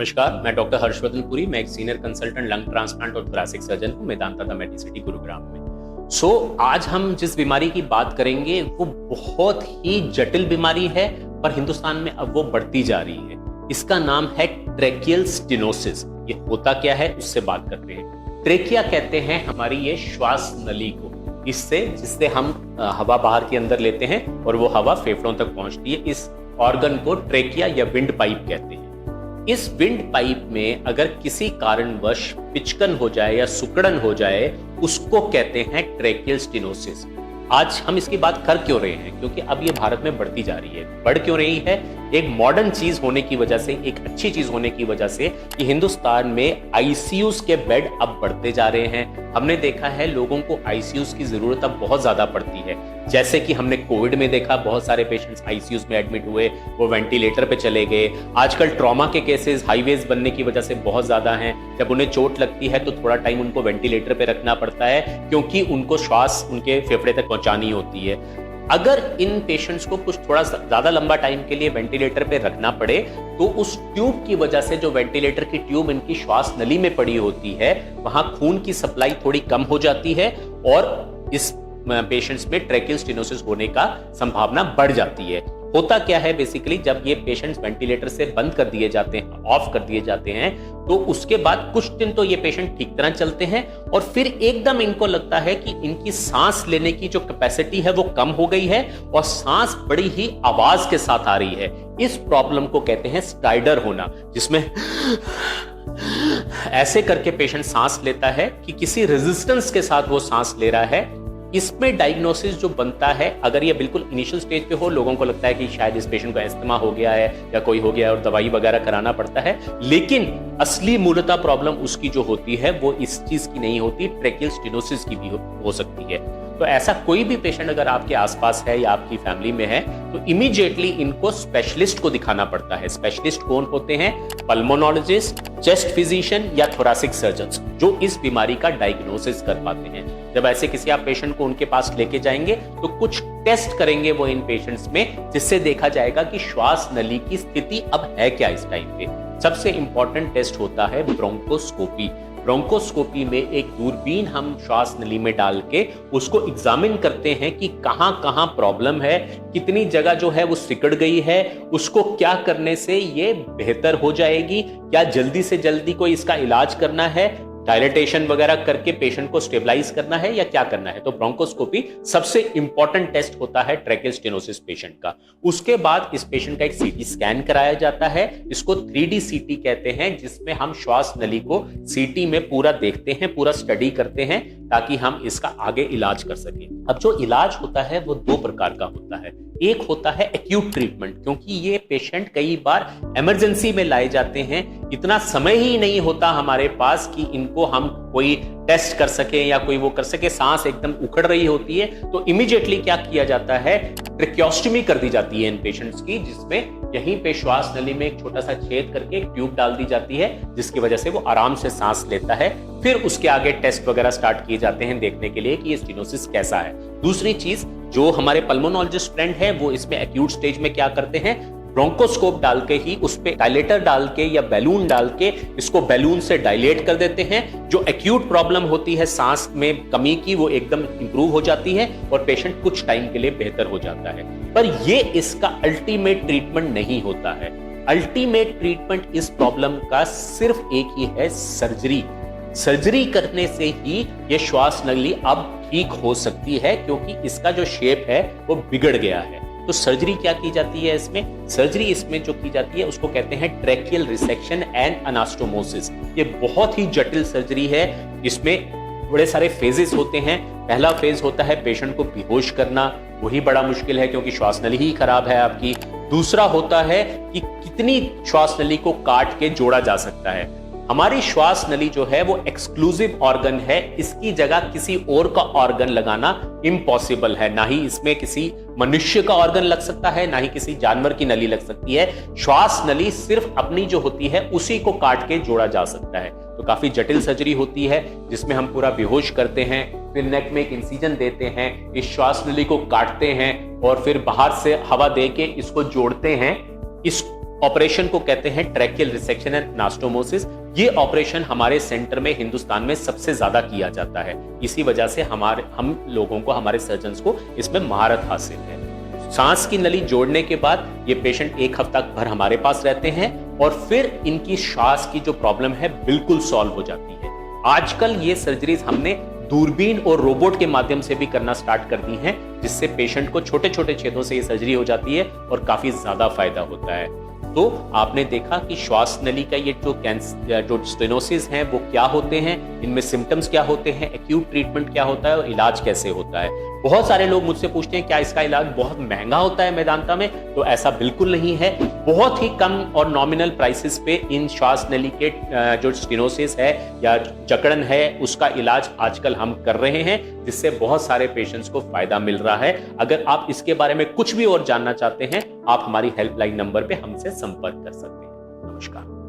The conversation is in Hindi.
नमस्कार, मैं डॉक्टर हर्षवर्धन पुरी। मैं एक सीनियर कंसल्टेंट लंग ट्रांसप्लांट और थोरैसिक सर्जन हूँ मेदांता द मेडिसिटी गुरुग्राम में। आज हम जिस बीमारी की बात करेंगे वो बहुत ही जटिल बीमारी है, पर हिंदुस्तान में अब वो बढ़ती जा रही है। इसका नाम है ट्रेकियल स्टेनोसिस। ये होता क्या है उससे बात करते हैं। ट्रेकिया कहते हैं हमारी ये श्वास नली को, जिससे हम हवा बाहर के अंदर लेते हैं और वो हवा फेफड़ों तक पहुंचती है। इस ऑर्गन को ट्रेकिया या विंड पाइप कहते हैं। इस विंड पाइप में अगर किसी कारणवश पिचकन हो जाए या सुकड़न हो जाए, उसको कहते हैं ट्रेकियल स्टेनोसिस। आज हम इसकी बात कर क्यों रहे हैं? क्योंकि अब ये भारत में बढ़ती जा रही है। बढ़ क्यों रही है? एक मॉडर्न चीज होने की वजह से, एक अच्छी चीज होने की वजह से कि हिंदुस्तान में आईसीयूज के बेड अब बढ़ते जा रहे हैं। हमने देखा है लोगों को आईसीयूज की जरूरत अब बहुत ज्यादा पड़ती है। जैसे कि हमने कोविड में देखा, बहुत सारे पेशेंट्स आईसीयूज में एडमिट हुए, वो वेंटिलेटर पे चले गए। आजकल ट्रॉमा के केसेस हाईवेज बनने की वजह से बहुत ज्यादा हैं। जब उन्हें चोट लगती है तो थोड़ा टाइम उनको वेंटिलेटर पे रखना पड़ता है, क्योंकि उनको श्वास उनके फेफड़े तक पहुंचानी होती है। अगर इन पेशेंट्स को कुछ थोड़ा ज्यादा लंबा टाइम के लिए वेंटिलेटर पे रखना पड़े, तो उस ट्यूब की वजह से, जो वेंटिलेटर की ट्यूब इनकी श्वास नली में पड़ी होती है, वहां खून की सप्लाई थोड़ी कम हो जाती है और इस पेशेंट्स में ट्रेकियल स्टेनोसिस होने का संभावना बढ़ जाती है। होता क्या है बेसिकली, जब ये पेशेंट्स वेंटिलेटर से बंद कर दिए जाते हैं, ऑफ कर दिए जाते हैं, तो उसके बाद कुछ दिन तो ये पेशेंट ठीक तरह चलते हैं और फिर एकदम इनको लगता है कि इनकी सांस लेने की जो कैपेसिटी है वो कम हो गई है और सांस बड़ी ही आवाज के साथ आ रही है। इस प्रॉब्लम को कहते हैं स्टाइडर होना, जिसमें ऐसे करके पेशेंट सांस लेता है कि किसी रेजिस्टेंस के साथ वो सांस ले रहा है। इसमें डायग्नोसिस जो बनता है, अगर ये बिल्कुल इनिशियल स्टेज पे हो, लोगों को लगता है कि शायद इस पेशेंट को अस्थमा हो गया है या कोई हो गया है और दवाई वगैरह कराना पड़ता है। लेकिन असली मूलतः प्रॉब्लम उसकी जो होती है वो इस चीज की नहीं होती, ट्रेकियल स्टेनोसिस की भी हो सकती है। तो ऐसा कोई भी पेशेंट अगर आपके आसपास है या आपकी फैमिली में है, तो इमीडिएटली इनको स्पेशलिस्ट को दिखाना पड़ता है। स्पेशलिस्ट कौन होते हैं? पल्मोनोलॉजिस्ट, चेस्ट फिजिशियन या थोरैसिक सर्जन्स, जो इस बीमारी का डायग्नोसिस कर पाते हैं। जब ऐसे किसी आप पेशेंट को उनके पास लेके जाएंगे तो कुछ टेस्ट करेंगे वो इन पेशेंट्स में, जिससे देखा जाएगा कि श्वास नली की स्थिति अब है क्या इस टाइम पे। सबसे इंपॉर्टेंट टेस्ट होता है ब्रोंकोस्कोपी। ब्रोंकोस्कोपी में एक दूरबीन हम श्वास नली में डाल के उसको एग्जामिन करते हैं कि कहां कहां प्रॉब्लम है, कितनी जगह जो है वो सिकुड़ गई है, उसको क्या करने से ये बेहतर हो जाएगी, क्या जल्दी से जल्दी कोई इसका इलाज करना है, डायलिटेशन वगैरह करके पेशेंट को स्टेबलाइज करना है या क्या करना है। तो ब्रोंकोस्कोपी सबसे इंपॉर्टेंट टेस्ट होता है ट्रेकियल स्टेनोसिस पेशेंट का। उसके बाद इस पेशेंट का एक सीटी स्कैन कराया जाता है। इसको 3D सीटी कहते हैं, जिसमें हम श्वास नली को सीटी में पूरा देखते हैं, पूरा स्टडी करते हैं, ताकि हम इसका आगे इलाज कर सकें। अब जो इलाज होता है वो दो प्रकार का होता है। एक होता है एक्यूट ट्रीटमेंट, क्योंकि ये पेशेंट कई बार इमरजेंसी में लाए जाते हैं, इतना समय ही नहीं होता हमारे पास कि इनको हम कोई टेस्ट कर सके या कोई वो कर सके, सांस एकदम उखड़ रही होती है, तो इमीडिएटली क्या किया जाता है, ट्रेकियोस्टमी कर दी जाती है इन पेशेंट्स की, जिसमें यहीं पे श्वास नली में एक छोटा सा छेद करके एक ट्यूब डाल दी जाती है, जिसकी वजह से वो आराम से सांस लेता है। फिर उसके आगे टेस्ट वगैरह स्टार्ट किए जाते हैं देखने के लिए कि ये स्टेनोसिस कैसा है। दूसरी चीज, जो हमारे पल्मोनोलॉजिस्ट फ्रेंड है वो इसमें एक्यूट स्टेज में क्या करते हैं, ब्रोंकोस्कोप डाल के ही उस पे डायलेटर डाल के या बैलून डाल के इसको बैलून से डायलेट कर देते हैं। जो एक्यूट प्रॉब्लम होती है सांस में कमी की, वो एकदम इंप्रूव हो जाती है और पेशेंट कुछ टाइम के लिए बेहतर हो जाता है। पर ये इसका अल्टीमेट ट्रीटमेंट नहीं होता है। अल्टीमेट ट्रीटमेंट इस प्रॉब्लम का सिर्फ एक ही है, सर्जरी। सर्जरी करने से ही ये श्वास नली अब ठीक हो सकती है, क्योंकि इसका जो शेप है वो बिगड़ गया है। तो सर्जरी क्या की जाती है इसमें? सर्जरी इसमें जो की जाती है उसको कहते हैं ट्रेकियल रिसेक्शन एंड अनास्टोमोसिस। ये बहुत ही जटिल सर्जरी है। इसमें बड़े सारे फेजेस होते हैं। पहला फेज होता है पेशेंट को बेहोश करना, वही बड़ा मुश्किल है क्योंकि श्वास नली ही खराब है आपकी। दूसरा होता है कि कितनी श्वास नली को काट के जोड़ा जा सकता है। हमारी श्वास नली जो है वो एक्सक्लूसिव ऑर्गन है, इसकी जगह किसी और का ऑर्गन लगाना इम्पॉसिबल है। ना ही इसमें किसी मनुष्य का ऑर्गन लग सकता है, ना ही किसी जानवर की नली लग सकती है। श्वास नली सिर्फ अपनी जो होती है उसी को काट के जोड़ा जा सकता है। तो काफी जटिल सर्जरी होती है, जिसमें हम पूरा बेहोश करते हैं, फिर नेक में एक इंसिजन देते हैं, इस श्वास नली को काटते हैं और फिर बाहर से हवा दे के इसको जोड़ते हैं। इस ऑपरेशन को कहते हैं ट्रैकियल रिसेक्शन एंड एनास्टोमोसिस। ये ऑपरेशन हमारे सेंटर में हिंदुस्तान में सबसे ज्यादा किया जाता है। इसी वजह से हम लोगों को, हमारे सर्जन्स को इसमें महारत हासिल है। सांस की नली जोड़ने के बाद ये पेशेंट 1 हफ्ता भर हमारे पास रहते हैं और फिर इनकी श्वास की जो प्रॉब्लम है बिल्कुल सॉल्व हो जाती है। आजकल ये सर्जरीज हमने दूरबीन और रोबोट के माध्यम से भी करना स्टार्ट कर दी हैं, जिससे पेशेंट को छोटे छोटे छेदों से ये सर्जरी हो जाती है और काफी ज्यादा फायदा होता है। तो आपने देखा कि श्वास नली का ये जो स्टेनोसिस हैं वो क्या होते हैं, इनमें सिम्टम्स क्या होते हैं, एक्यूट ट्रीटमेंट क्या होता है और इलाज कैसे होता है। बहुत सारे लोग मुझसे पूछते हैं क्या इसका इलाज बहुत महंगा होता है मेदांता में, तो ऐसा बिल्कुल नहीं है। बहुत ही कम और नॉमिनल प्राइसेस पे इन श्वास नली के जो स्टेनोसिस है या जकड़न है उसका इलाज आजकल हम कर रहे हैं, जिससे बहुत सारे पेशेंट्स को फायदा मिल रहा है। अगर आप इसके बारे में कुछ भी और जानना चाहते हैं, आप हमारी हेल्पलाइन नंबर पे हमसे संपर्क कर सकते हैं। नमस्कार।